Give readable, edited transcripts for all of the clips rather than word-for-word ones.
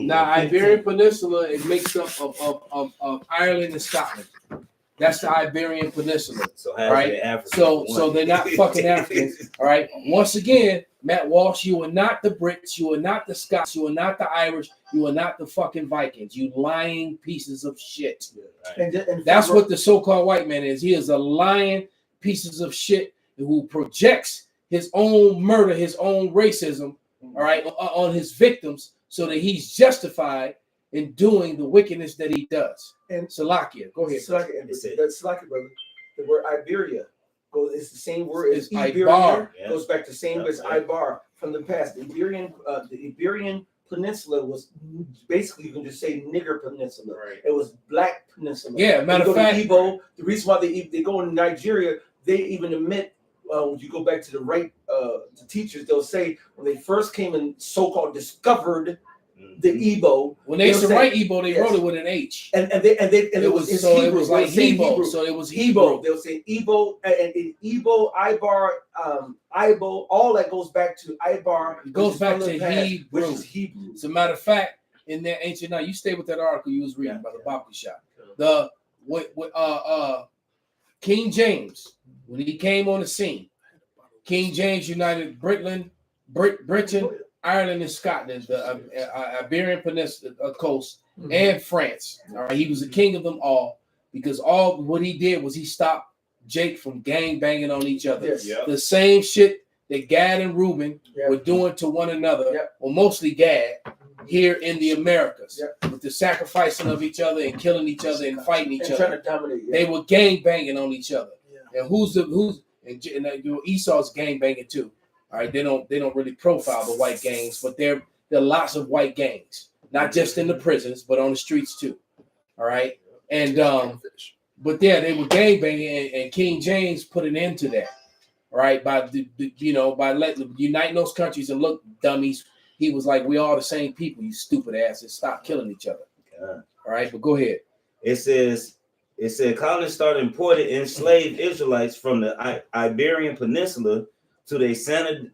colony. Now, Iberian Peninsula, it makes up of Ireland and Scotland. That's the Iberian Peninsula. So, right? So they're not fucking Africans. All right. Once again, Matt Walsh, you are not the Brits. You are not the Scots. You are not the Irish. You are not the fucking Vikings. You lying pieces of shit. Right. And that's what the so-called white man is. He is a lying pieces of shit who projects his own murder, his own racism, all right, on his victims, so that he's justified in doing the wickedness that he does. And Salakia, go ahead. Salakia, brother. The word Iberia it's the same word as Ibar. Goes back to the same as Ibar from the past. The Iberian Peninsula was basically, you can just say nigger peninsula. Right. It was black peninsula. Yeah, matter of fact, Igbo, the reason why they go in Nigeria, they even admit. When you go back to the teachers, they'll say when they first came and so-called discovered the Igbo. When they used to write Igbo, they wrote it with an H. And it was Hebrew. It was like Hebrew. So it was Hebrew. They'll say Igbo and Igbo, Ibar, Ibo. All that goes back to Ibar. It goes back to Hebrew. Which is Hebrew. As a matter of fact, in that ancient now, you stay with that article you was reading by the Bobby Shop. King James. When he came on the scene, King James united Britain, Ireland, and Scotland, the Iberian Peninsula coast, and France. All right, he was the king of them all because what he did was he stopped Jake from gang banging on each other. Yes. Yep. The same shit that Gad and Reuben were doing to one another, or mostly Gad, here in the Americas, with the sacrificing of each other and killing each other and fighting each other. Trying to dominate, They were gang banging on each other. And Esau's gang banging too. All right, they don't really profile the white gangs, but there are lots of white gangs, not just in the prisons, but on the streets too. All right, and but they were gang banging, and King James put an end to that. All right, by uniting those countries and look, dummies. He was like, we all the same people, you stupid asses. Stop killing each other. All right, but go ahead. It said colonists started importing enslaved Israelites from the Iberian Peninsula to their Santo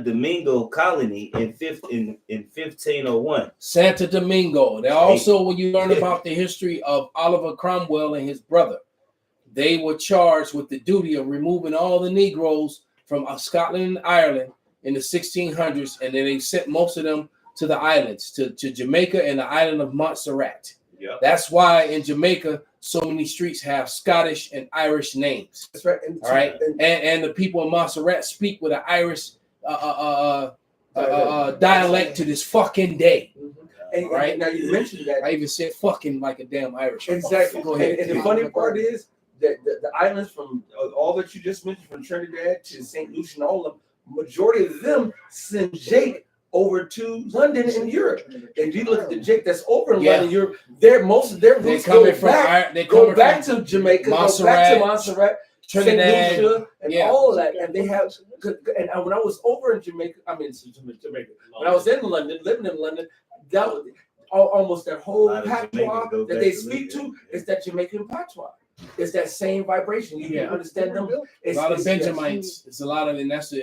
Domingo colony in 1501. Santo Domingo. Now also, when you learn about the history of Oliver Cromwell and his brother, they were charged with the duty of removing all the Negroes from Scotland and Ireland in the 1600s, and then they sent most of them to the islands, to Jamaica and the island of Montserrat. Yep. That's why in Jamaica, so many streets have Scottish and Irish names. That's right. All right. And the people in Montserrat speak with an Irish dialect to this fucking day. And, right. Now you mentioned that. I even said fucking like a damn Irish. Exactly. Go ahead. And the funny part is that the islands from all that you just mentioned, from Trinidad to St. Lucia and all of them, majority of them send Jake over to London and Europe. And if you look at the Jake that's over in London, Europe, most of their roots go back to Jamaica, go back to Montserrat, Trinidad, St. Lucia, and all of that. And they have, and when I was over in Jamaica, Jamaica. When I was in London, living in London, that was almost that whole patois that they speak to is that Jamaican patois. It's that same vibration. You can understand them. It's a lot of Benjamites. It's a lot of, and that's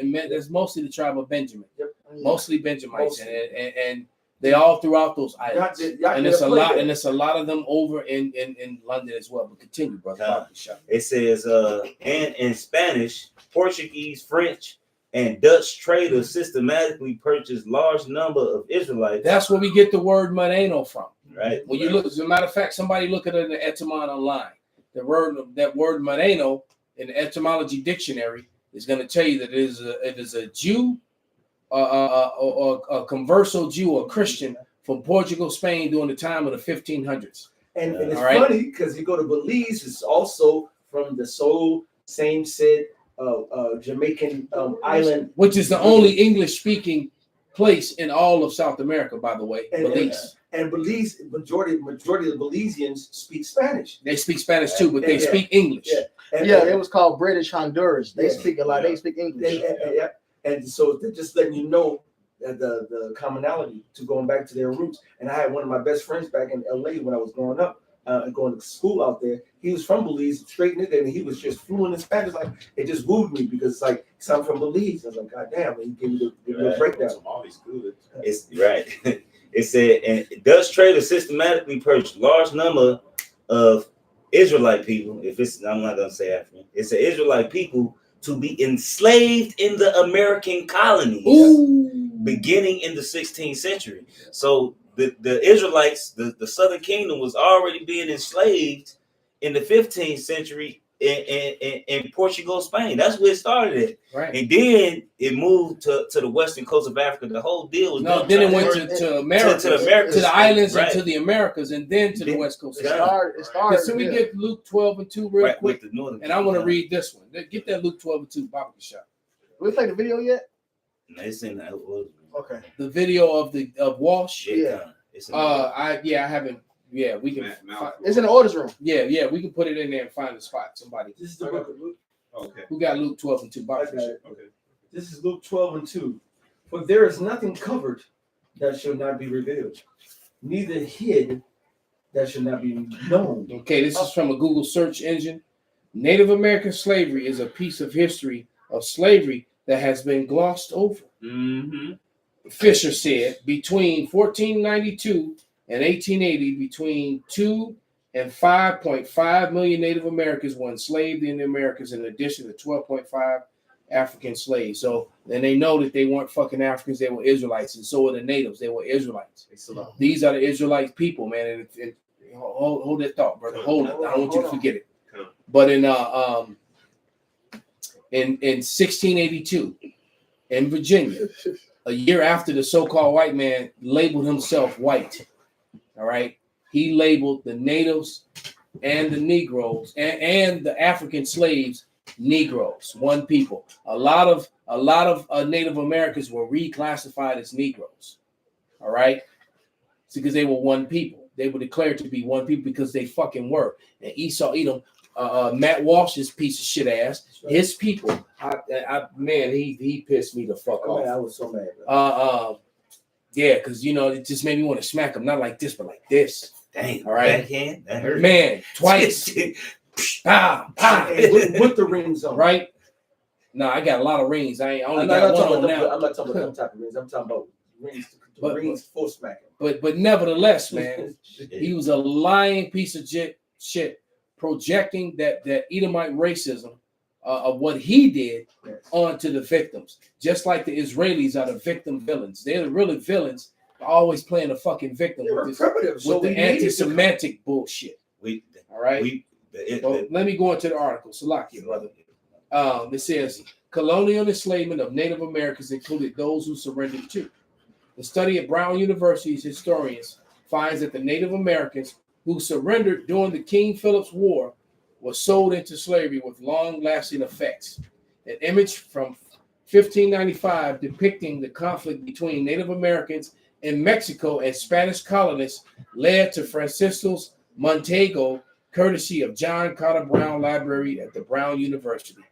mostly the tribe of Benjamin. Yep. Mostly Benjamites, and they all throughout those islands. And it's a lot of them over in London as well. But continue, brother. It says, and in Spanish, Portuguese, French, and Dutch traders systematically purchased large number of Israelites. That's where we get the word Moreno from. Right. When you look, as a matter of fact, somebody look at it in the etymology online. That word Moreno in the etymology dictionary is going to tell you that it is a Jew, or a converso Jew or Christian from Portugal, Spain during the time of the 1500s. And it's funny because you go to Belize, it's also from the same said Jamaican island, which is the only English-speaking place in all of South America, by the way. Belize. And Belize, majority of the Belizeans speak Spanish. They speak Spanish too, but they speak English. It was called British Honduras. They speak a lot. They speak English. And so they're just letting you know that the commonality to going back to their roots. And I had one of my best friends back in LA when I was growing up and going to school out there. He was from Belize, straight nigga, and he was just fluent in Spanish. Like, it just wooed me because it's like, I'm from Belize. I was like, God damn, and he gave me the breakdown. It's right. said, and Dutch traders systematically purchased large number of Israelite people. I'm not gonna say African. It's an Israelite people to be enslaved in the American colonies. Ooh. Beginning in the 16th century. So the Israelites, the Southern Kingdom, was already being enslaved in the 15th century in Portugal, Spain. That's where it started at. Right. And then it moved to the western coast of Africa. The whole deal was then it went to America, to the islands, right. And to the Americas, and then to the west coast. It started. So we get Luke 12:2 real quick, and I want to read this one. Get that Luke 12:2, Baba Shot. We play the video yet? No, it's in that. Okay. The video of Walsh. Yeah. I haven't. Yeah, we can. It's in the orders room. Yeah, we can put it in there and find the spot. Somebody. This is the book of Luke. Okay. Who got Luke 12:2? Okay. This is Luke 12:2. For there is nothing covered that shall not be revealed, neither hid that shall not be known. Okay, this is from a Google search engine. Native American slavery is a piece of history of slavery that has been glossed over. Mm-hmm. Fisher said between 1492 and 1880, between 2 and 5.5 million Native Americans were enslaved in the Americas, in addition to 12.5 African slaves. So then they know that they weren't fucking Africans, they were Israelites, and so were the natives, they were Israelites. These are the Israelite people, man. And hold that thought, brother. Hold it. I don't want you to forget it. But in 1682, in Virginia, a year after the so-called white man labeled himself white, all right, he labeled the natives and the Negroes and the African slaves Negroes, one people. A lot of Native Americans were reclassified as Negroes, all right, it's because they were one people. They were declared to be one people because they fucking were. And Esau Edom, Matt Walsh's piece of shit ass, his people, man, he pissed me the fuck off. Man, I was so mad. Yeah, because it just made me want to smack him, not like this, but like this. Dang, all right, backhand? That hurt. Man, twice. Pow, pow. With the rings on, right? No, I got a lot of rings. I only I'm got not one on now. I'm not talking about them type of rings. I'm talking about rings full smacking. But nevertheless, man, he was a lying piece of shit, projecting that Edomite racism of what he did onto the victims. Just like the Israelis are the victim villains. They're the really villains, always playing a fucking victim with the anti-Semitic bullshit. All right? Let me go into the article. Salakia, brother. It says, colonial enslavement of Native Americans included those who surrendered too. The study at Brown University's historians finds that the Native Americans who surrendered during the King Philip's War were sold into slavery with long-lasting effects. An image from 1595 depicting the conflict between Native Americans in Mexico and Spanish colonists led to Francisco's Montego, courtesy of John Carter Brown Library at the Brown University.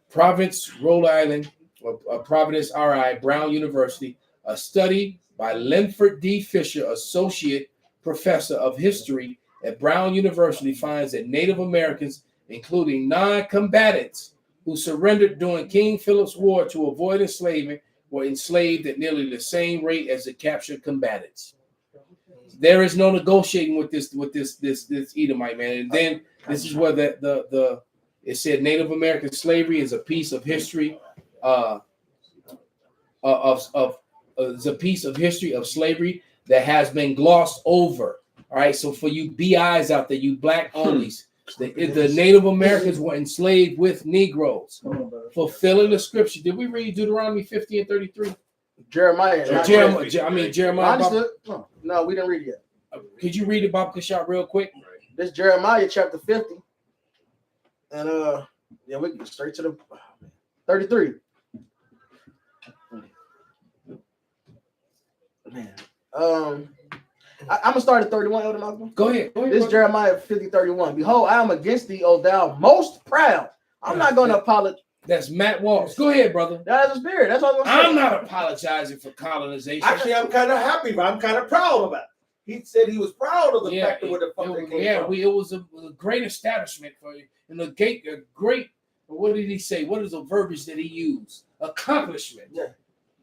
Providence, Rhode Island, or Providence, RI, Brown University, a study by Linford D. Fisher, Associate Professor of History at Brown University, finds that Native Americans, including non-combatants who surrendered during King Philip's War to avoid enslavement, were enslaved at nearly the same rate as the captured combatants. There is no negotiating with this Edomite, man. And then this is where it said Native American slavery is a piece of history is a piece of history of slavery that has been glossed over. All right, so for you BIs out there, you black onlys, the Native Americans were enslaved with Negroes, fulfilling the scripture. Did we read Deuteronomy 50 and 33? Jeremiah. Jeremiah. No, we didn't read it yet. Could you read it, Bob Kashab, real quick? This Jeremiah chapter 50. And we can get straight to the 33. Man. I'm gonna start at 31, Elder Malcolm. Go ahead. This Jeremiah 50:31. Behold, I am against thee, O thou most proud. I'm not gonna apologize. That's Matt Walsh. Go ahead, brother. That's the spirit. That's what I'm not apologizing for colonization. Actually, I'm kind of happy, but I'm kind of proud about it. He said he was proud of the fact that where the fuck they came from. It was a great establishment for you. And a great, what did he say? What is the verbiage that he used? Accomplishment. Yeah.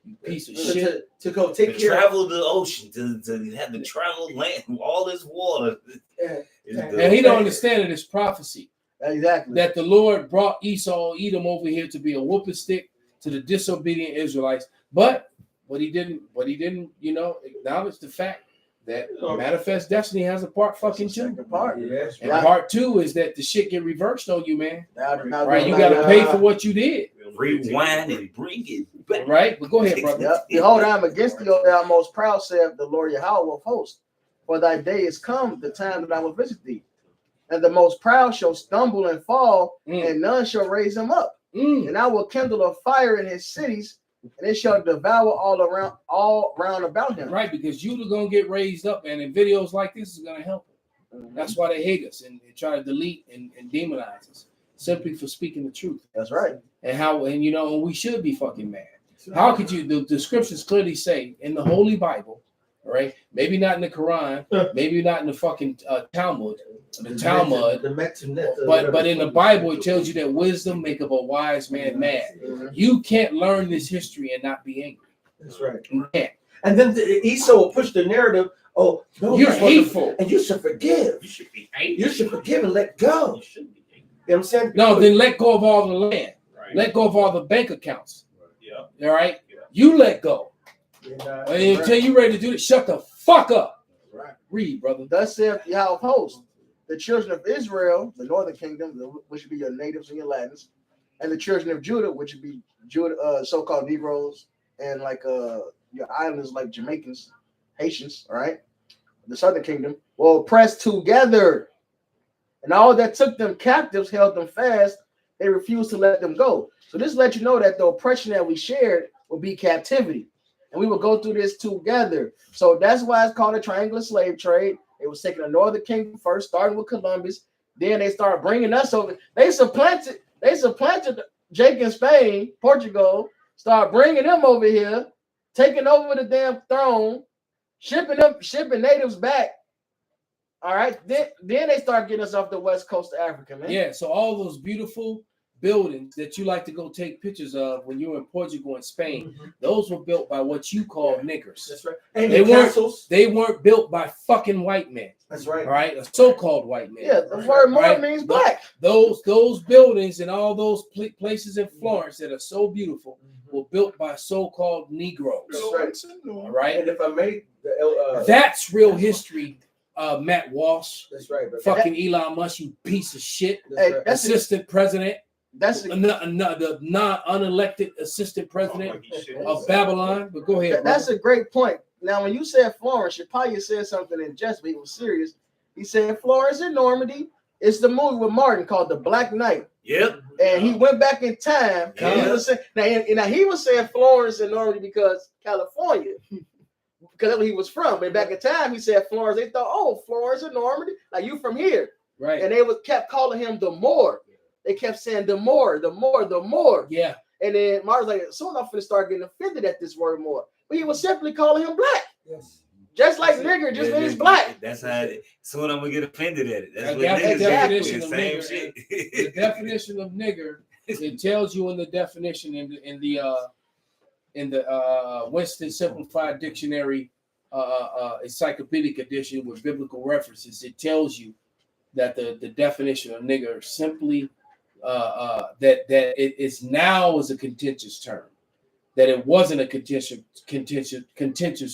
You piece of shit. To go take care travel the ocean, to have to travel land, all this water. And he don't understand it as prophecy. Exactly. That the Lord brought Edom over here to be a whooping stick to the disobedient Israelites. But what he didn't, acknowledge the fact that manifest destiny has a part fucking two. Part. Yes, and part two is that the shit get reversed on you, man. Right, you gotta pay for what you did. Rewind and bring it back. Right, but go ahead, brother. Yep. Behold, I am against thee, O thou most proud, saith the Lord Yahweh of hosts. For thy day is come, the time that I will visit thee. And the most proud shall stumble and fall, and none shall raise him up. And I will kindle a fire in his cities, and it shall devour all round about him. Right, because you're gonna get raised up, and in videos like this is gonna help them. That's why they hate us and they try to delete and demonize us simply for speaking the truth. That's right. And we should be fucking mad. How could you? The scriptures clearly say in the Holy Bible, all right, maybe not in the Quran, maybe not in the fucking Talmud, but in the Bible it tells you that wisdom maketh a wise man mad. You can't learn this history and not be angry. That's right. You can't. And then Esau will push the narrative. Oh, no, you're hateful, and you should forgive. You should be angry. You should forgive and let go. You should be angry. You know what I'm saying? No, then let go of all the land. Right. Let go of all the bank accounts. Yeah. All right. Yeah. You let go. Until you're ready to do it, shut the fuck up. Right. Read, brother. Thus saith Yahweh of hosts, the children of Israel, the northern kingdom, which would be your natives and your Latins, and the children of Judah, which would be Judah, so-called Negroes, and like your islanders like Jamaicans, Haitians, all right? The southern kingdom, will oppress together. And all that took them captives held them fast. They refused to let them go. So this lets you know that the oppression that we shared will be captivity. And we will go through this together. So that's why it's called a triangular slave trade. It was taking the northern kingdom first, starting with Columbus. Then they started bringing us over. They supplanted Jake in Spain, Portugal, started bringing them over here, taking over the damn throne, shipping natives back. All right. Then they start getting us off the west coast of Africa, man. Yeah. So all those beautiful buildings that you like to go take pictures of when you were in Portugal and Spain, those were built by what you call niggers. That's right. And they weren't built by fucking white men. That's right. All right, a so-called white man. Yeah, the word more means black. Those buildings and all those places in Florence that are so beautiful were built by so-called Negroes. That's right. All right. And if I may, that's real history. Matt Walsh. That's right. Fucking Elon Musk, you piece of shit. Hey, assistant president. That's the non-unelected assistant president of Babylon. But go ahead. That's a great point. Now, when you said Florence, Shapaya said something in jest, but he was serious. He said Florence and Normandy. It's the movie with Martin called The Black Knight. Yep. And he went back in time. Yeah. He was saying, he was saying Florence and Normandy because California, because that's where he was from. But back in time, he said Florence. They thought, oh, Florence and Normandy, like you from here, right? And they kept calling him the Moor. They kept saying the more. Yeah. And then Martin's like, soon I'm finna start getting offended at this word more. But he was simply calling him black. Yes. Just like nigger just means black. That's how soon I'm gonna get offended at it. That's what the niggas definition do. of Same nigger. shit. The definition of nigger, it tells you in the definition in the Winston Simplified Dictionary encyclopedic edition with biblical references. It tells you that the definition of nigger simply that it is now as a contentious term, that it wasn't a contentious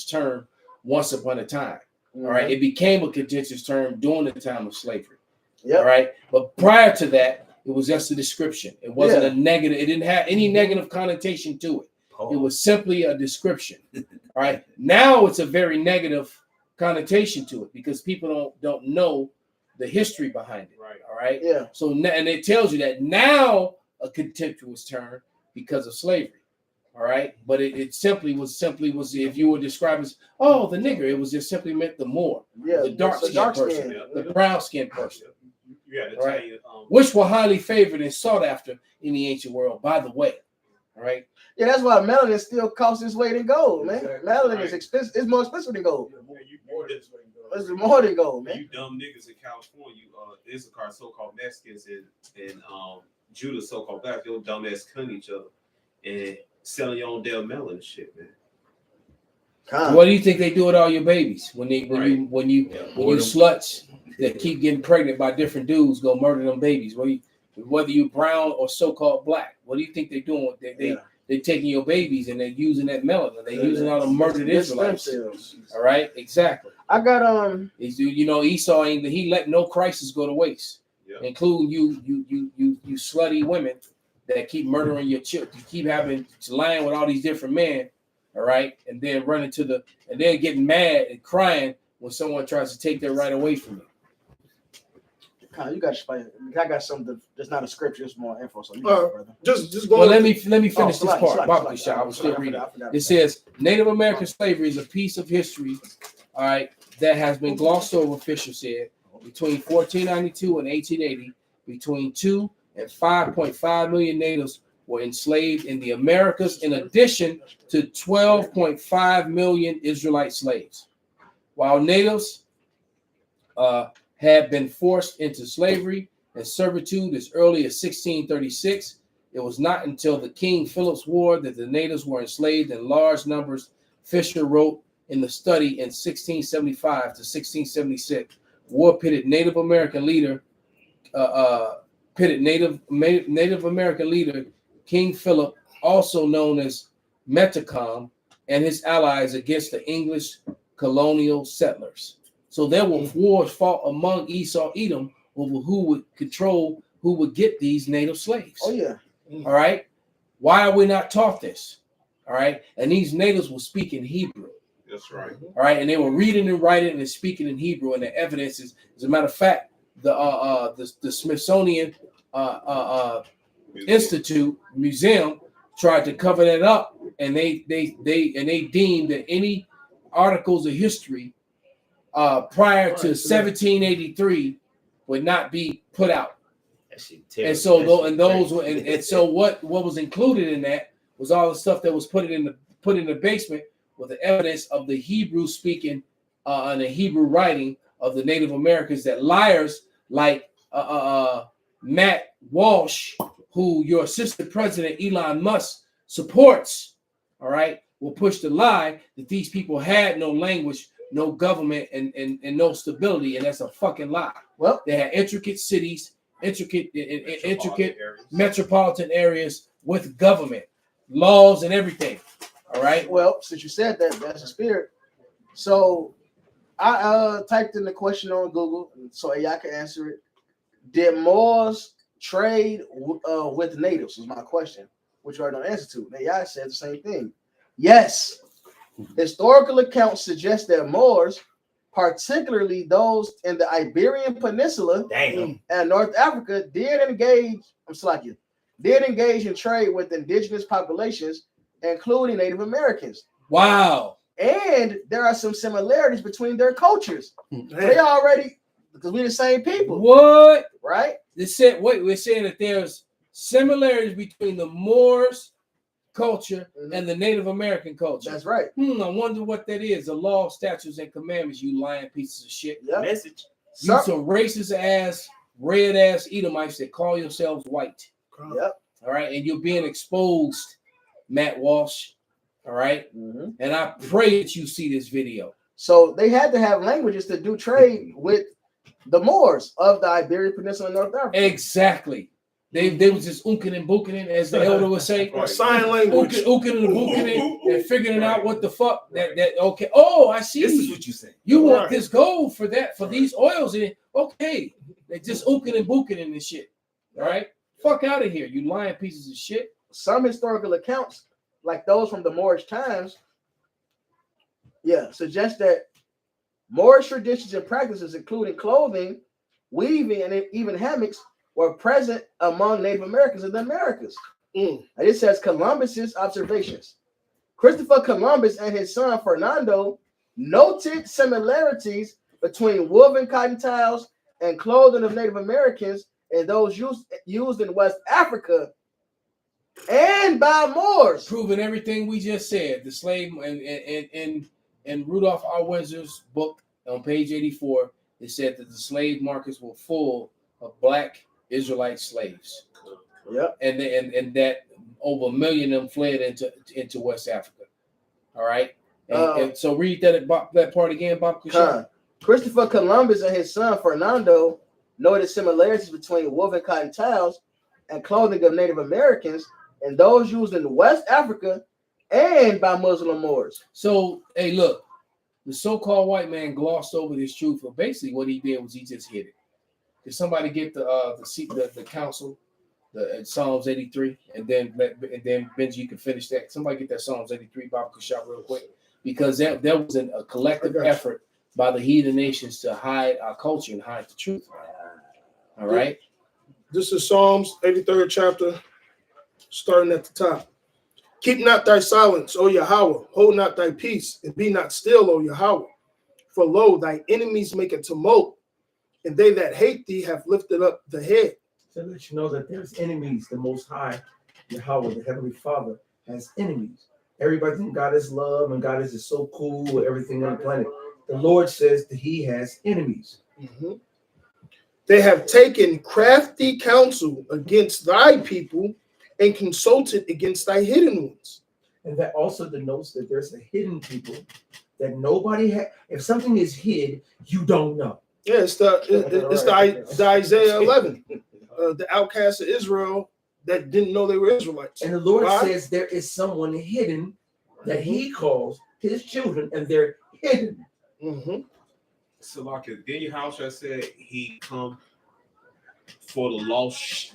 term once upon a time. All right, it became a contentious term during the time of slavery. Yeah. All right, but prior to that, it was just a description. It wasn't a negative. It didn't have any negative connotation to it. It was simply a description. All right, now it's a very negative connotation to it because people don't know the history behind it. Right. All right. Yeah. So and it tells you that now a contemptuous term because of slavery. All right. But it simply was if you were describing as the nigger, it was just simply meant the Moor, the dark skinned person, the brown skinned person. Yeah. Right. Which were highly favored and sought after in the ancient world, by the way. All right. Yeah, that's why melanin still costs its weight in gold, man. Exactly. Melanin is expensive. It's more expensive than gold. It's more than gold, man. You dumb niggas in California, Issachar, so-called Mexicans, and Judah, so-called black, they'll dumbass cunning each other. And selling your own damn melon and shit, man. What do you think they do with all your babies when you sluts that keep getting pregnant by different dudes go murder them babies? Whether you brown or so-called black, what do you think they're doing? They're taking your babies and they're using that melanin. They're using all the murdered Israelites. All right, exactly. I got Esau he let no crisis go to waste, including you slutty women that keep murdering your children. You keep having lying with all these different men. All right, and then running and then getting mad and crying when someone tries to take their right away from you. You got to explain it. I got something that's not a scripture, it's more info. So brother. Just go. Well, let me finish this part. I was still reading. It says Native American slavery is a piece of history, all right, that has been glossed over. Fisher said between 1492 and 1880, between 2 and 5.5 million natives were enslaved in the Americas, in addition to 12.5 million Israelite slaves. While natives had been forced into slavery and servitude as early as 1636, it was not until the King Philip's War that the natives were enslaved in large numbers. Fisher wrote in the study in 1675 to 1676, war pitted Native American leader King Philip, also known as Metacom, and his allies against the English colonial settlers. So there were wars fought among Esau, Edom, over who would control, who would get these native slaves. Oh yeah. All right. Why are we not taught this? All right. And these natives were speaking Hebrew. That's right. All right. And they were reading and writing and speaking in Hebrew. And the evidence is, as a matter of fact, the Smithsonian Museum tried to cover that up, and they deemed that any articles of history prior to 1783 would not be put out. And so what was included in that was all the stuff that was put in the basement with the evidence of the Hebrew speaking and the Hebrew writing of the Native Americans, that liars like Matt Walsh, who your assistant president Elon Musk supports, all right, will push the lie that these people had no language, no government, and no stability, and that's a fucking lie. Well, they had intricate cities, intricate metropolitan areas with government, laws, and everything. All right. Well, since you said that, that's a spirit. So I typed in the question on Google so AI can answer it. Did Moors trade with natives? Was my question, which I don't answer to. AI said the same thing. Yes. Historical accounts suggest that Moors, particularly those in the Iberian Peninsula and North Africa, did engage in trade with indigenous populations, including Native Americans. Wow. And there are some similarities between their cultures. They already, because we're the same people. What? Right? We're saying that there's similarities between the Moors culture and the Native American culture. That's right. I wonder what that is. The law, statutes, and commandments, you lying pieces of shit. Yep. Message. You some racist ass, red ass Edomites that call yourselves white. Yep. All right. And you're being exposed, Matt Walsh. All right. And I pray that you see this video. So they had to have languages to do trade with the Moors of the Iberian Peninsula in North Africa. Exactly. They was just ooking and booking it, as the elder would say. Sign language. Ooking and booking it and figuring out what the fuck that okay. Oh, I see. This is what you say. You want this gold for that, for these oils in it. Okay. They just ooking and booking and shit. All right. Fuck out of here, you lying pieces of shit. Some historical accounts, like those from the Moorish times, suggest that Moorish traditions and practices, including clothing, weaving, and even hammocks, were present among Native Americans in the Americas. And it says Columbus's observations. Christopher Columbus and his son Fernando noted similarities between woven cotton tiles and clothing of Native Americans and those used in West Africa and by Moors. Proving everything we just said. The slave and Rudolph R. Windsor's book on page 84, it said that the slave markets were full of black Israelite slaves. Yep. And that over 1 million of them fled into West Africa. All right. And so read that part again, Bob. Christopher Columbus and his son Fernando noted similarities between woven cotton towels and clothing of Native Americans and those used in West Africa and by Muslim Moors. So, hey, look, the so-called white man glossed over this truth, but basically what he did was he just hid it. Did somebody get the council, the Psalms 83, and then Benji, you can finish that. Somebody get that Psalms 83, Bob Kushab, real quick, because that was a collective effort by the heathen nations to hide our culture and hide the truth. All right. This is Psalms 83rd chapter, starting at the top. Keep not thy silence, O Yahweh. Hold not thy peace, and be not still, O Yahweh. For lo, thy enemies make a tumult, and they that hate thee have lifted up the head. To let you know that there's enemies. The Most High, Yahweh, the Heavenly Father, has enemies. Everybody thinks God is love and God is just so cool with everything on the planet. The Lord says that He has enemies. Mm-hmm. They have taken crafty counsel against thy people and consulted against thy hidden ones. And that also denotes that there's a hidden people that nobody has. If something is hid, you don't know. Yeah, it's the Isaiah 11, the outcasts of Israel that didn't know they were Israelites. And the Lord says there is someone hidden that He calls His children, and they're hidden. Mm-hmm. So like then your house I said He come for the lost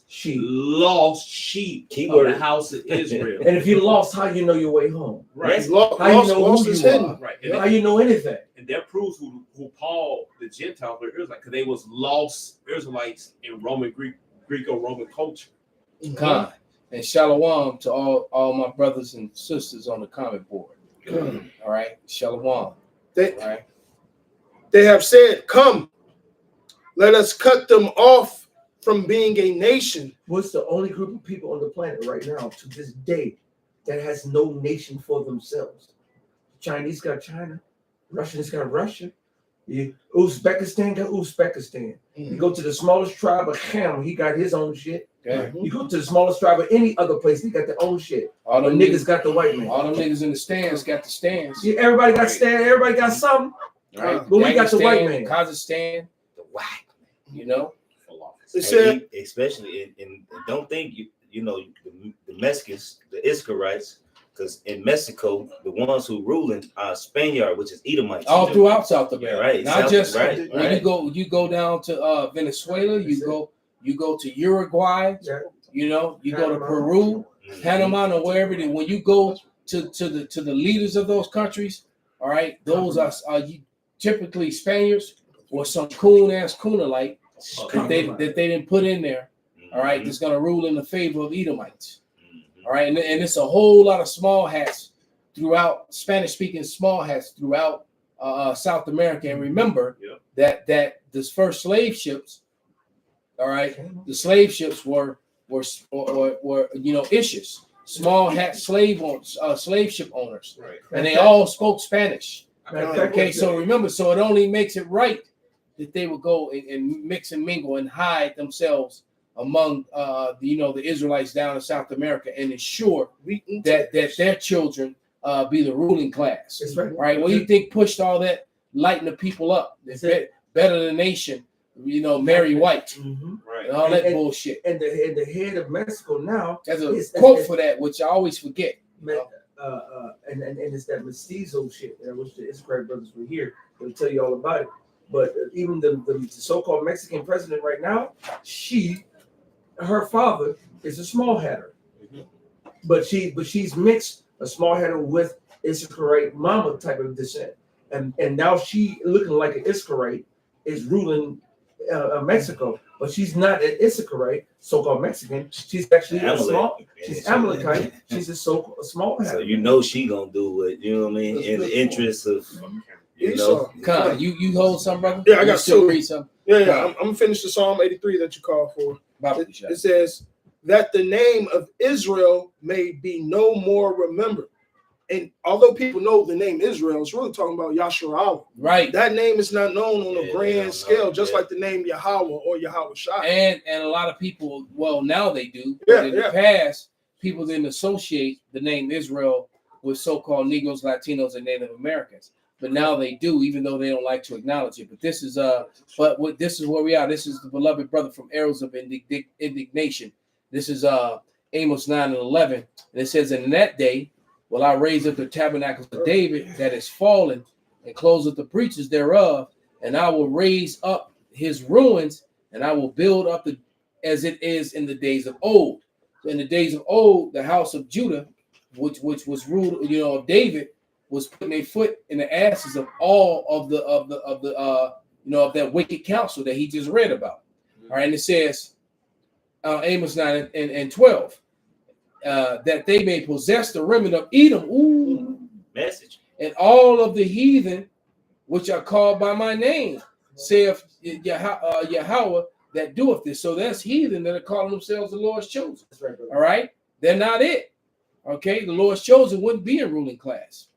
sheep Keyword. of the house of Israel. And if you're lost, how you know your way home? Right. How you know who you are? Right. How you know anything? And that proves who Paul, the Gentiles, were Israelites, because they was lost Israelites in Greco-Roman culture. God. And shalom to all my brothers and sisters on the comment board. All right. Shalom. They have said, come, let us cut them off from being a nation. What's the only group of people on the planet right now to this day that has no nation for themselves? Chinese got China, Russians got Russia, Uzbekistan got Uzbekistan. You go to the smallest tribe of Ham, he got his own shit. Okay. You go to the smallest tribe of any other place, they got their own shit. All them niggas got the white man. All them niggas in the stands got the stands. Yeah, everybody got stands. Everybody got something. Right. But we got the white man. Kazakhstan, the white man. You know. Especially in don't think the Mexicans, the Israelites, because in Mexico the ones who ruling are Spaniard, which is Edomites. All throughout South America, right? Not just when you go down to Venezuela, you go to Uruguay, you go to Peru, Panama, or wherever. When you go to the leaders of those countries, all right, those are typically Spaniards or some Cooner-like that they didn't put in there, all right, that's going to rule in the favor of Edomites, all right, and it's a whole lot of small hats throughout Spanish-speaking small hats throughout South America. And remember that this first slave ships, all right, the slave ships were issues, small hat slave ship owners, right, and they all spoke Spanish. Okay, so remember, so it only makes it right that they would go and mix and mingle and hide themselves among the Israelites down in South America and ensure that their children be the ruling class. That's right. Right? What do you think pushed all that, lighting the people up? Better the nation, Mary White, right? And all that bullshit. And the head of Mexico now. There's a quote for that, which I always forget. And it's that mestizo shit. I wish the Israel brothers were here. They'll tell you all about it. But even the so-called Mexican president right now, her father is a small hatter, but she's mixed a small hatter with Issacharite mama type of descent, and now she looking like an Issacharite is ruling Mexico, but she's not an Issacharite, so-called Mexican. She's actually she's Amalekite. She's a small hatter. So she gonna do what what I mean in the interest of. Con, you hold some, brother? Yeah, I got two. Read some. Yeah. I'm gonna finish the Psalm 83 that you called for. It says that the name of Israel may be no more remembered, And although people know the name Israel, it's really talking about Yasharallah. Right. That name is not known on a grand scale, just like the name Yahweh or Yahweh Shai. And a lot of people, well, now they do. But in the past, people didn't associate the name Israel with so-called Negroes, Latinos, and Native Americans. But now they do, even though they don't like to acknowledge it. But this is this is where we are. This is the beloved brother from Arrows of Indignation. This is Amos 9:11, and it says, "In that day will I raise up the tabernacles of David that is fallen, and close up the breaches thereof, and I will raise up his ruins, and I will build up the as it is in the days of old." So in the days of old, the house of Judah, which was ruled, of David, was putting their foot in the asses of all of that wicked counsel that he just read about. All right, and it says, Amos 9:12. That they may possess the remnant of Edom. Ooh, message. And all of the heathen which are called by my name, saith Yahweh that doeth this. So that's heathen that are calling themselves the Lord's chosen. That's right, all right, they're not it. Okay, the Lord's chosen wouldn't be a ruling class.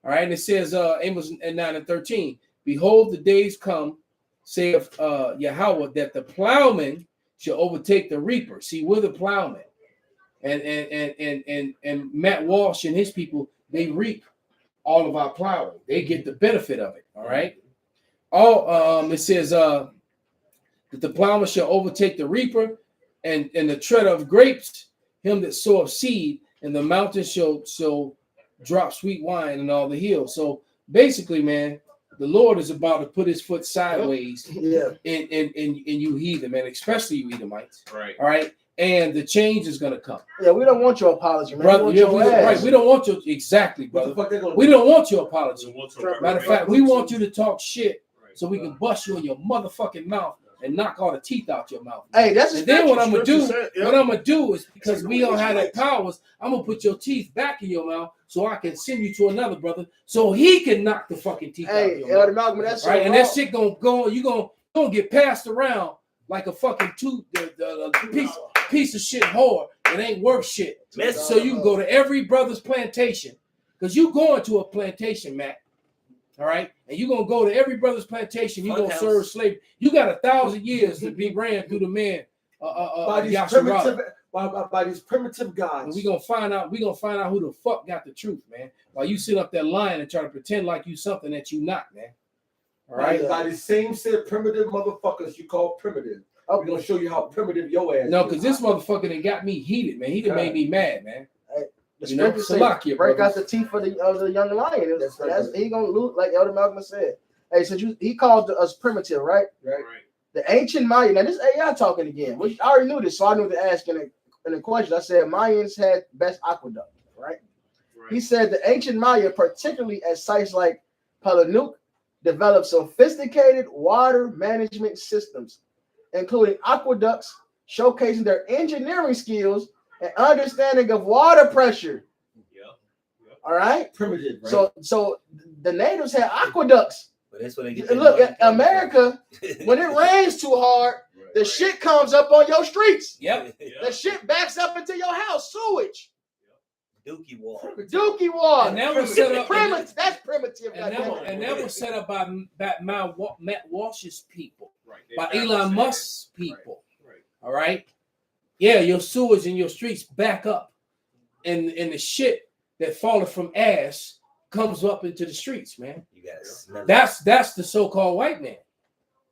All right, and it says Amos 9:13. Behold, the days come, saith Yahweh, that the plowman shall overtake the reaper. See, we're the plowman. And Matt Walsh and his people, they reap all of our plowing. They get the benefit of it. All right. It says that the plowman shall overtake the reaper, and the treader of grapes, him that soweth seed, and the mountains shall drop sweet wine in all the hills. So basically, man, the Lord is about to put his foot sideways in you heathen, man, especially you Edomites. Right. All right. And the change is going to come. Yeah, we don't want your apology, man. Brother, we don't want your, exactly, brother. We don't want your apology. Matter of fact, we want you to talk shit so we can bust you in your motherfucking mouth and knock all the teeth out your mouth. Hey, that's and then what I'm gonna do is because we don't have that powers, I'm gonna put your teeth back in your mouth so I can send you to another brother so he can knock the fucking teeth out of your mouth. Malcolm, that's right, and that shit gonna go. You gonna get passed around like a fucking piece of shit whore. It ain't worth shit. So you can go to every brother's plantation because you going to a plantation, Matt. All right, and you're gonna go to every brother's plantation. You're gonna serve slavery. You got 1,000 years to be ran through the man by these primitive gods. And we're gonna find out who the fuck got the truth, man. While you sit up there lying and try to pretend like you something that you not, man. All right, by the same set of primitive motherfuckers you call primitive. I'm gonna show you how primitive your ass. No, because this motherfucker done got me heated, man. He done made me mad, man. The scripture say, break out the teeth of the young lion. He gonna lose, like Elder Malcolm said. Hey, since he called us primitive, right? Right. The ancient Maya. Now this AI talking again. Which I already knew this, so I knew to ask in a question. I said Mayans had best aqueduct, right? He said the ancient Maya, particularly at sites like Palenuk, developed sophisticated water management systems, including aqueducts, showcasing their engineering skills and understanding of water pressure. All right, primitive. Right? So the natives had aqueducts. But that's what they get. Look, America, when it rains too hard, the shit comes up on your streets. Yep. The shit backs up into your house. Sewage. Dookie water. Dookie water. And that was set up. That's primitive. And that was set up by Matt Walsh's people, right? By Elon Musk's people. Right. All right. Yeah, your sewage and your streets back up, and the shit that falling from ass comes up into the streets, man. You guys. That's the so-called white man.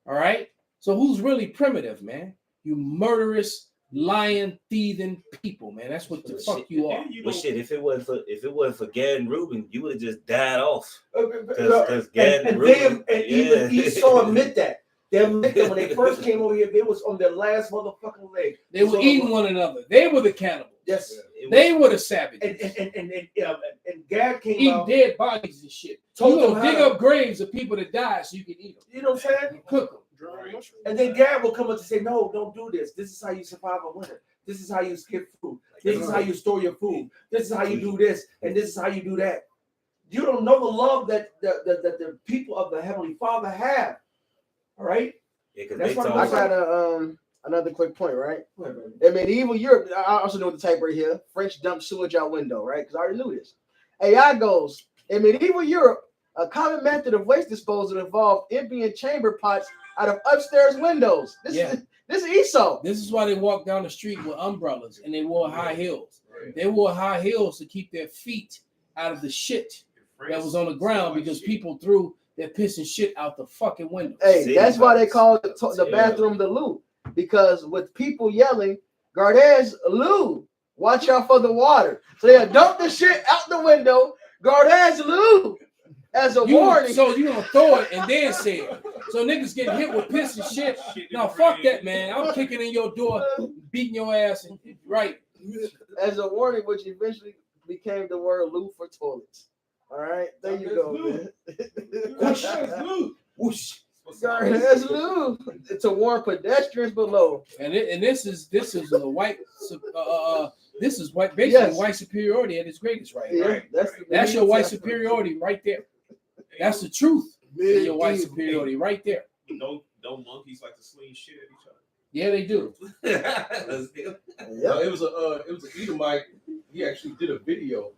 All right. So who's really primitive, man? You murderous, lying, thieving people, man. That's what the fuck you are. Well, shit. If it wasn't for Gad and Reuben, you would have just died off. Because Gad and Reuben, even Esau admit that. They admit that when they first came over here, they was on their last motherfucking leg. They were eating one another. They were the cannibals. Yes, they were the savages. And Gad came eating out, dead bodies and shit. You gonna dig up graves of people that died so you can eat them. You know what I'm saying? Cook them. Right. And then Gad will come up and say, "No, don't do this. This is how you survive a winter. This is how you skip food. This is how you store your food. This is how you do this, and this is how you do that." You don't know the love that the people of the Heavenly Father have. All right. Yeah, that's why I got another quick point, right? In medieval Europe, I also know the type right here. French dumped sewage out window, right? Because I already knew this. AI goes, in medieval Europe, a common method of waste disposal involved emptying chamber pots out of upstairs windows. This is Esau. This is why they walk down the street with umbrellas and they wore high heels. They wore high heels to keep their feet out of the shit that was on the ground because people threw their piss and shit out the fucking window. Hey, that's why they call the bathroom the loo. Because with people yelling, Gardez loo, watch out for the water. So they dump the shit out the window, Gardez loo, as a warning. So you gonna throw it and then say it. So niggas getting hit with piss and shit. No, fuck that, man. I'm kicking in your door, beating your ass, and right. As a warning, which eventually became the word loo for toilets. All right, there you go, man. Whoosh. Gardez loo. To warn pedestrians below. And this is a white this is white basically white superiority at its greatest right here. Yeah, That's your white superiority right there. That's the truth. Your white superiority right there. No monkeys like to sling shit at each other. Yeah, they do. It was an Edomite. He actually did a video,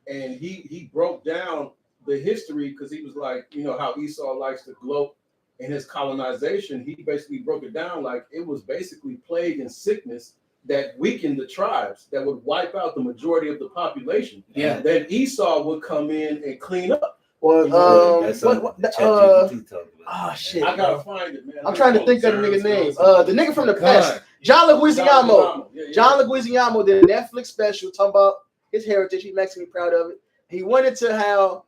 and he broke down the history because he was like, you know how Esau likes to gloat in his colonization. He basically broke it down like it was basically plague and sickness that weakened the tribes that would wipe out the majority of the population. Yeah. Then Esau would come in and clean up. Well, shit. I gotta find it, man. I'm trying to think of the nigga's name. The nigga from the past, John Leguizamo. John Leguizamo did a Netflix special talking about his heritage. He makes me proud of it. He went into how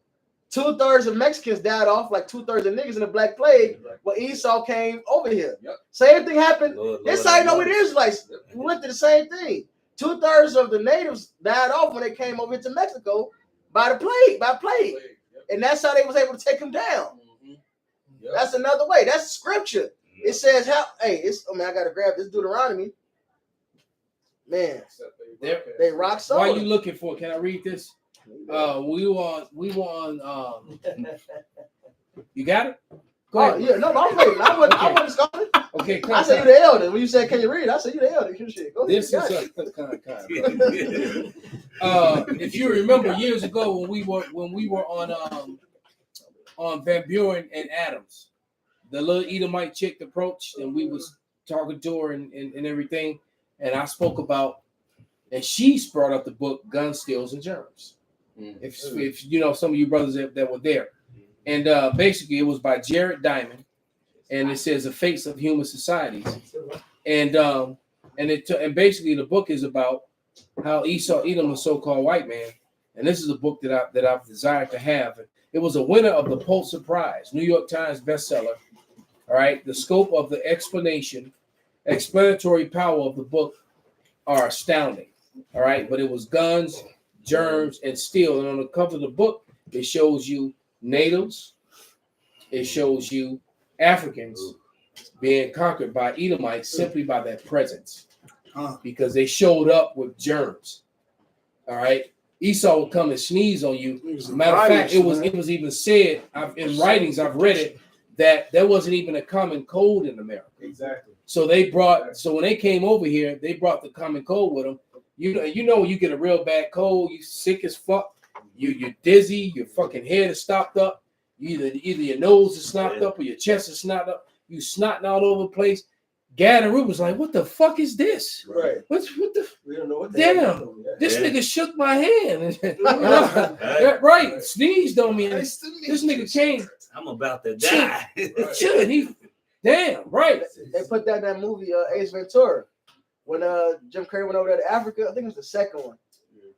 2/3 of Mexicans died off, like 2/3 of niggas in the Black Plague when Esau came over here. Yep. Same thing happened. This how you know it is like we went through the same thing. 2/3 of the natives died off when they came over to Mexico by plague. And that's how they was able to take him down. Yep. That's another way. That's scripture. It says how. Hey, I gotta grab this Deuteronomy. Man, they rock solid. Why are you looking for? Can I read this? We were on. You got it? Go ahead. Yeah, no, I'm waiting. I wasn't scolding. Okay, I said you the elder. When you said, "Can you read?" I said you the elder. Shit. Go ahead. This is if you remember years ago when we were on Van Buren and Adams, the little Edomite chick approached and we was talking to her and everything, and I spoke about, and she's brought up the book Gun Steals and Germs. If you know some of you brothers that were there, and basically it was by Jared Diamond, and it says the fates of human societies, and basically the book is about how Edom, a so-called white man, and this is a book that I've desired to have. It was a winner of the Pulitzer Prize, New York Times bestseller. All right, the scope of the explanatory power of the book are astounding. All right, but it was guns, germs, and steel, and on the cover of the book, it shows you natives, it shows you Africans being conquered by Edomites simply by their presence, because they showed up with germs. All right, Esau would come and sneeze on you. As a matter of fact, it was even said in writings, I've read it, that there wasn't even a common cold in America. Exactly. So when they came over here, they brought the common cold with them. You know when you get a real bad cold, you sick as fuck, you're dizzy, your fucking head is stopped up, either your nose is stopped up or your chest is stopped up, you snotting all over the place. Gad and Rube was like, "What the fuck is this? Right. What the? We don't know what the Damn, this nigga shook my hand." Right, sneezed on me. This nigga came. I'm about to die. Should he? Damn, right. They put that in that movie Ace Ventura when Jim Carrey went over there to Africa. I think it was the second one.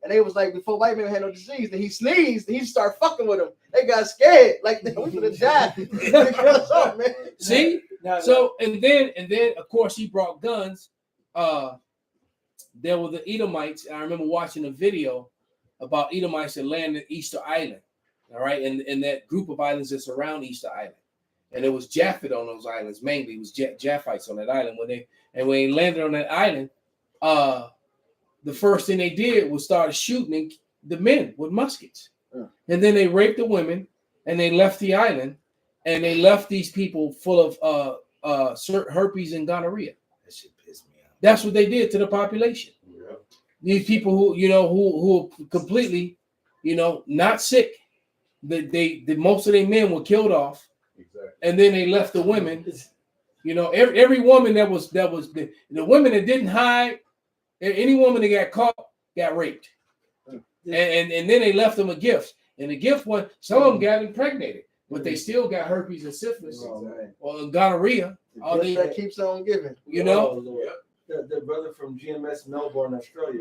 And they was like, before white man had no disease, then he sneezed, and he started fucking with him. They got scared, like we would have died. They killed us off, man. See? So and then of course he brought guns. There were the Edomites. I remember watching a video about Edomites that landed Easter Island. All right, and that group of islands that surround Easter Island. And it was Japhet on those islands mainly. It was Japhites on that island. When they landed on that island, the first thing they did was start shooting the men with muskets. And then they raped the women and they left the island, and they left these people full of herpes and gonorrhea. That shit pissed me off. That's what they did to the population. Yeah. These people who completely not sick. Most of their men were killed off, and then they left the women. Every woman that was the women that didn't hide, any woman that got caught got raped, and then they left them a gift, and the gift was some of them got impregnated, but they still got herpes and syphilis or gonorrhea. All that keeps on giving. The brother from GMS Melbourne, Australia.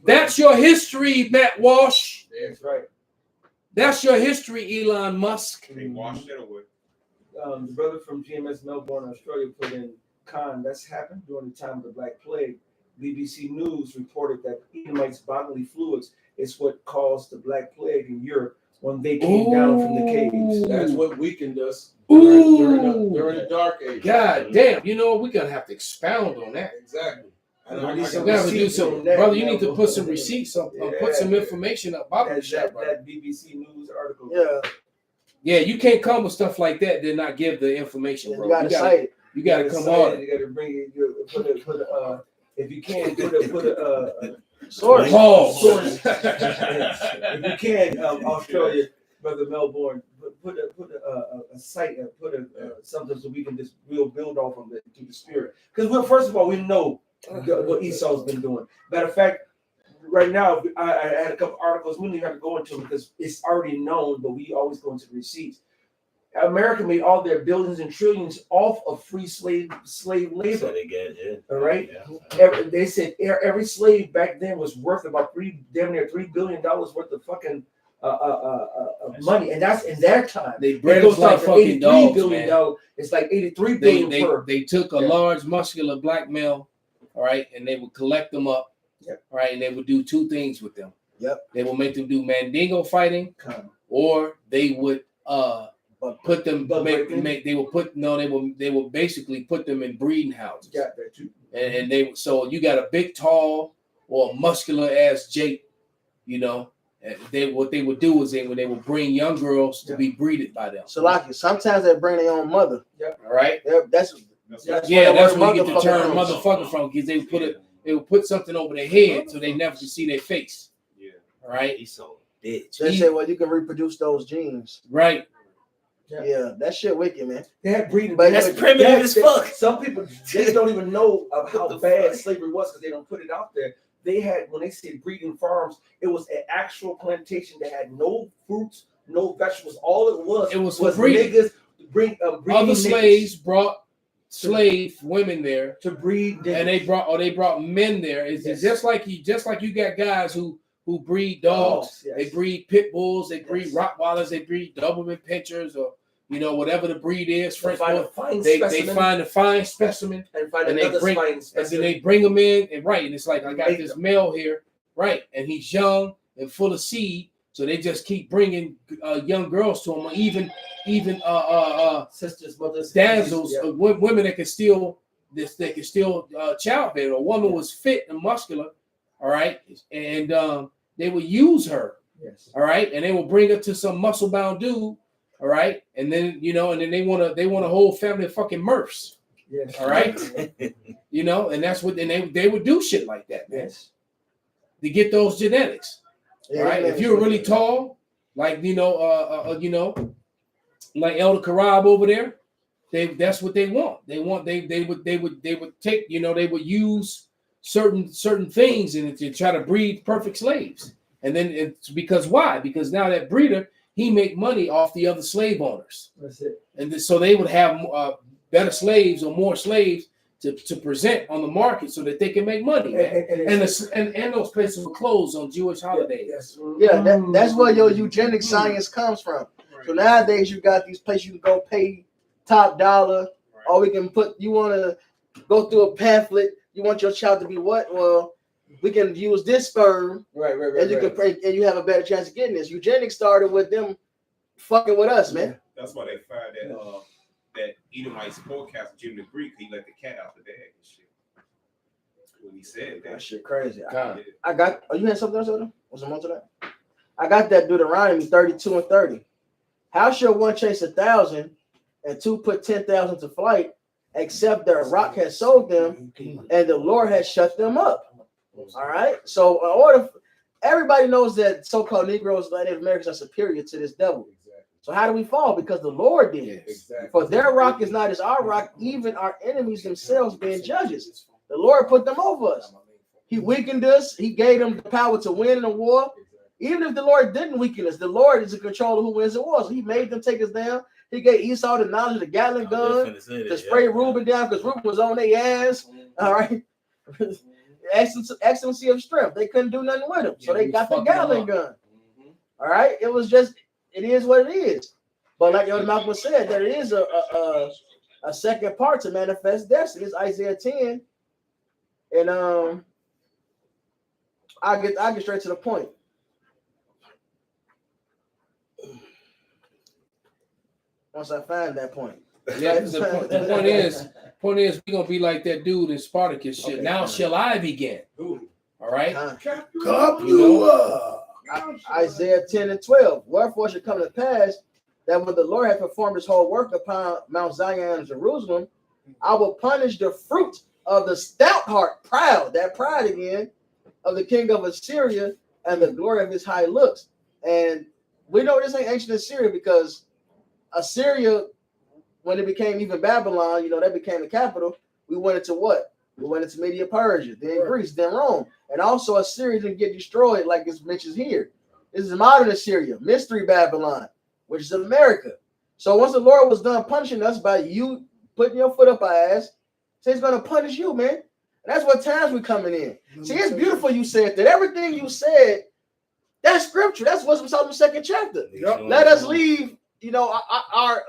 That's your history, Matt Walsh. That's right. That's your history, Elon Musk. They washed it away. The brother from GMS Melbourne, Australia, put in that's happened during the time of the Black Plague. BBC News reported that Edomites' bodily fluids is what caused the Black Plague in Europe when they came down from the caves. That's what weakened us during the Dark Age. God damn, we're gonna have to expound on that. Exactly. Brother, you need to put some receipts up, put some information up about that BBC News article. Yeah, you can't come with stuff like that, then not give the information, bro. You gotta come on. You gotta bring it. If you can, put a source. If you can, Australia, brother Melbourne, put a site, something so we can we'll build off of it through the spirit. Because first of all, we know what Esau's been doing. Matter of fact, right now I had a couple articles. We don't even have to go into them because it's already known, but we always go into the receipts. America made all their billions and trillions off of free slave labor. So they get it. All right. Yeah. They said every slave back then was worth about damn near $3 billion worth of fucking money, and that's in their time. They bred us like fucking dogs, man. It's like $83 billion. They took a large muscular black male, all right, and they would collect them up, all right, and they would do two things with them. They would make them do mandingo fighting, or they would put them. They will basically put them in breeding houses. Got that too. And so you got a big, tall, or muscular ass Jake, what they would do is they would bring young girls to be breeded by them. So like sometimes they bring their own mother. All right. That's where you get the term motherfucker from, because they would put something over their head so they never could see their face. Yeah. All right. He's so bitch. They say, well, you can reproduce those genes. Right. Yeah, that shit wicked, man. They had breeding, but that's primitive as fuck. Some people just don't even know of how bad slavery was because they don't put it out there. They had, when they said breeding farms, it was an actual plantation that had no fruits, no vegetables. All it was breeding. Niggas other slaves brought slave women there to breed, niggas. And they brought men there. It's just like you got guys who breed dogs, they breed pit bulls, they breed Rottweilers, they breed Doberman Pinschers, or whatever the breed is. French they find a fine specimen and they bring them in and and it's like I got this male here, and he's young and full of seed, so they just keep bringing young girls to him, even sisters, mothers, damsels, women that can still childbear. A woman was fit and muscular, all right, and they would use her, all right, and they will bring her to some muscle bound dude, all right, and then and then they want a whole family of fucking Murphs, all right, and that's what they would do shit like that, man, to get those genetics, all right. If you're really tall, like like Elder Karab over there, that's what they want. They would take, they would use certain things and to try to breed perfect slaves. And then it's because why? Because now that breeder, he make money off the other slave owners. That's it. And so they would have better slaves or more slaves to present on the market so that they can make money. And those places were closed on Jewish holidays. That's where your eugenic science comes from. So nowadays you got these places you can go pay top dollar, or we can you want to go through a pamphlet. You want your child to be what? Well, we can use this sperm, and you can pray, and you have a better chance of getting this. Eugenics started with them fucking with us, man. That's why they find that Edomite forecast Jim the Greek, he let the cat out the bag and shit. When he said that shit crazy. I got. Oh, you had something else on them? Was there more to that? I got that Deuteronomy 32 and 30. How shall one chase 1,000 and two put 10,000 to flight, except their rock has sold them and the Lord has shut them up? All right. So in order, everybody knows that so-called Negroes, Native Americans, are superior to this devil. So how do we fall? Because the Lord did. Exactly. For their rock is not as our rock, even our enemies themselves being judges. The Lord put them over us. He weakened us. He gave them the power to win in a war. Even if the Lord didn't weaken us, the Lord is in control of who wins the war. So he made them take us down. He gave Esau the knowledge of the Gatling gun to spray Reuben down because Reuben was on their ass. All right. Excellency of strength. They couldn't do nothing with him. So they got the Gatling gun. All right. It was just, it is what it is. But like Elder Malcolm said, there is a second part to manifest destiny. It's Isaiah 10. And I'll get straight to the point. Once I find that point. Yeah, the point is we're gonna be like that dude in Spartacus shit. Okay, now shall I begin? All right. Isaiah 10 and 12. Wherefore should come to pass that when the Lord hath performed his whole work upon Mount Zion and Jerusalem, I will punish the fruit of the stout heart, proud, that pride again, of the king of Assyria and the glory of his high looks. And we know this ain't ancient Assyria because Assyria, when it became even Babylon, you know, that became the capital. We went into what? We went into Media Persia, then Greece, then Rome. And also Assyria didn't get destroyed like it's mentioned here. This is modern Assyria, mystery Babylon, which is America. So once the Lord was done punishing us by you putting your foot up our ass, so he's going to punish you, man. And that's what times we're coming in. See, it's beautiful you said that. Everything you said, that's scripture. That's what's in the second chapter. Yep. Let us leave, you know, our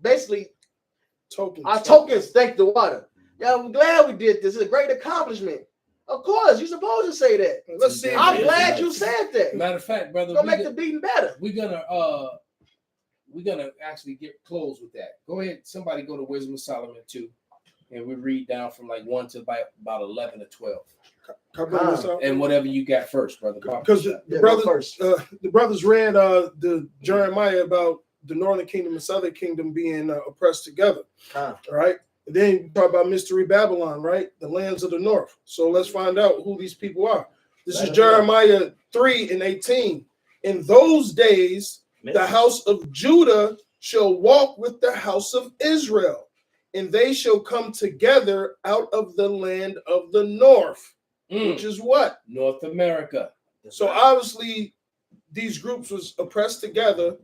basically our tokens stake the water. Yeah, I'm glad we did this. It's a great accomplishment. Of course, you're supposed to say that. Let's see. I'm glad you said that. Matter of fact, brother, it's gonna make the beating better. We're gonna actually get close with that. Go ahead, somebody go to Wisdom of Solomon 2, and we read down from like 1 to about 11 to 12. And whatever you got first, brother. Because the brothers read the Jeremiah about the northern kingdom and southern kingdom being oppressed together. All right. And then you talk about Mystery Babylon, right? The lands of the north. So let's find out who these people are. This is Jeremiah 3 and 18. In those days, the house of Judah shall walk with the house of Israel, and they shall come together out of the land of the north, which is what? North America. So obviously, these groups was oppressed together.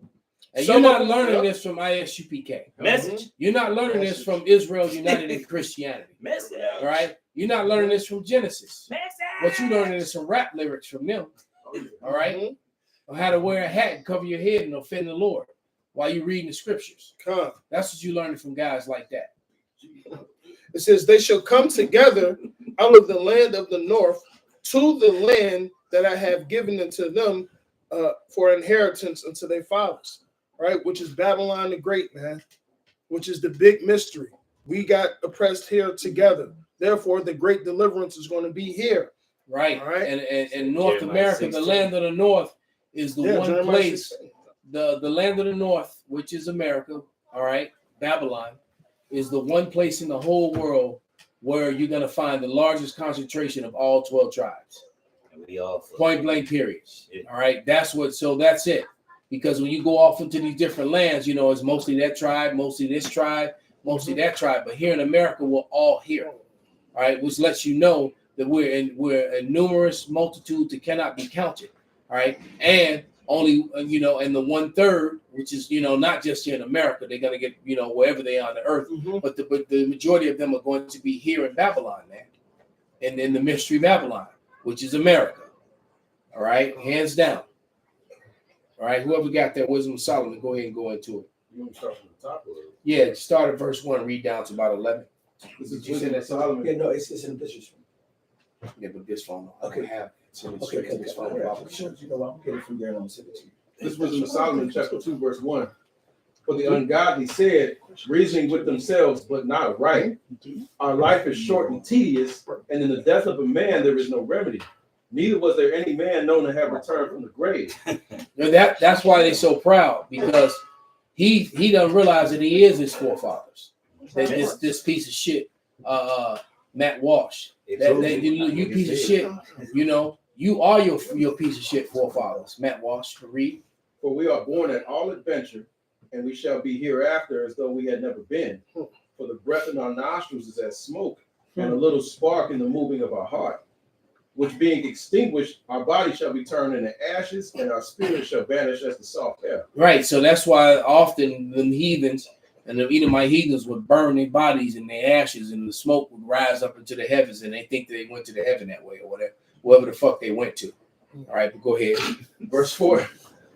And you're not learning this from ISUPK. Message. You're not learning this from Israel United in Christianity. Message. All right. You're not learning this from Genesis. Message. What you're learning is some rap lyrics from them. All right. Or how to wear a hat and cover your head and offend the Lord while you're reading the scriptures. That's what you're learning from guys like that. It says they shall come together out of the land of the north to the land that I have given unto them for inheritance unto their fathers. Right, which is Babylon the Great, man, which is the big mystery. We got oppressed here together. Therefore, the great deliverance is going to be here. Right. And North America, the land of the north, is the one place. The land of the north, which is America, all right, Babylon, is the one place in the whole world where you're going to find the largest concentration of all 12 tribes. Point blank, period. All right, that's it. Because when you go off into these different lands, you know, it's mostly that tribe, mostly this tribe, mostly that tribe. But here in America, we're all here. All right, which lets you know that we're a numerous multitude that cannot be counted. All right, and only and the 1/3, which is not just here in America, they're gonna get wherever they are on the earth, but the majority of them are going to be here in Babylon, man, and in the mystery Babylon, which is America. All right, hands down. All right, whoever got that Wisdom of Solomon, go ahead and go into it. You want to start from the top? Or? Yeah, start at verse 1, read down to about 11. Did you say that Solomon? Yeah, no, it's in this phone. Yeah, but this phone, okay. I have it. So it's okay, this phone. You know what? I'm getting from there and I'm going to send it to you. This Wisdom of Solomon, chapter 2, verse 1. For the ungodly said, reasoning with themselves, but not right. Our life is short and tedious, and in the death of a man there is no remedy. Neither was there any man known to have returned from the grave. That's why they're so proud, because he doesn't realize that he is his forefathers. That this piece of shit, Matt Walsh. You piece of shit, You are your piece of shit forefathers. Matt Walsh, read. For we are born at all adventure, and we shall be hereafter as though we had never been. For the breath in our nostrils is as smoke, and a little spark in the moving of our heart. Which being extinguished, our body shall be turned into ashes, and our spirit shall vanish as the soft air. Right, so that's why often the heathens and the Edomite heathens would burn their bodies in their ashes, and the smoke would rise up into the heavens, and they think they went to the heaven that way, or wherever the fuck they went to. All right, but go ahead. Verse 4.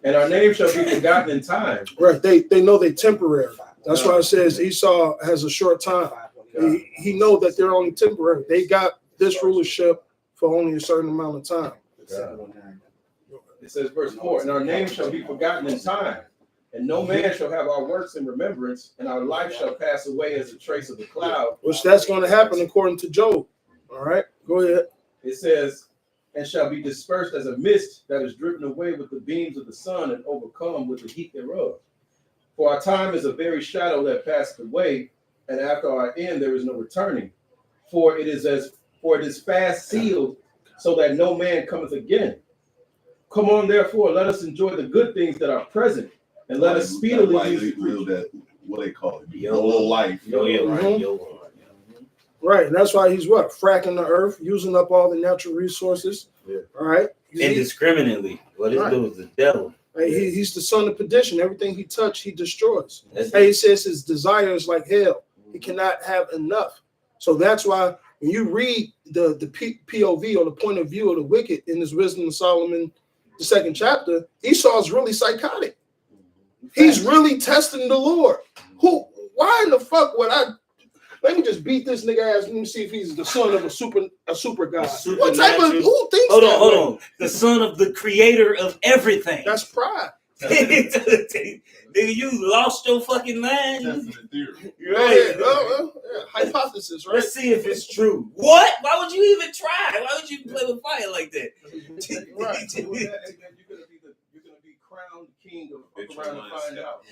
And our name shall be forgotten in time. Right, they know they're temporary. That's why it says Esau has a short time. He know that they're only temporary. They got this rulership for only a certain amount of time. It says, verse 4, and our name shall be forgotten in time, and no man shall have our works in remembrance, and our life shall pass away as a trace of the cloud. Which that's going to happen according to Job. All right, go ahead. It says, and shall be dispersed as a mist that is driven away with the beams of the sun and overcome with the heat thereof. For our time is a very shadow that passeth away, and after our end there is no returning. For it is fast sealed, so that no man cometh again. Come on, therefore, let us enjoy the good things that are present, and let us speedily use that, what they call it, YOLO life. Right, and that's why he's what? Fracking the earth, using up all the natural resources. Yeah. All right. Indiscriminately. What this dude is the devil. Hey, he's the son of perdition. Everything he touched, he destroys. He says his desire is like hell. He cannot have enough. So that's why when you read the POV or the point of view of the wicked in his Wisdom of Solomon, the 2nd chapter, Esau is really psychotic. He's really testing the Lord. Why in the fuck would I? Let me just beat this nigga ass. Let me see if he's the son of a super god. What type of who thinks? Hold on. The son of the creator of everything. That's pride. Nigga, you lost your fucking mind. Right. Hypothesis, right? Let's see if it's true. What? Why would you even try? Why would you play with fire like that? Right. You're gonna be crowned king of around and find out.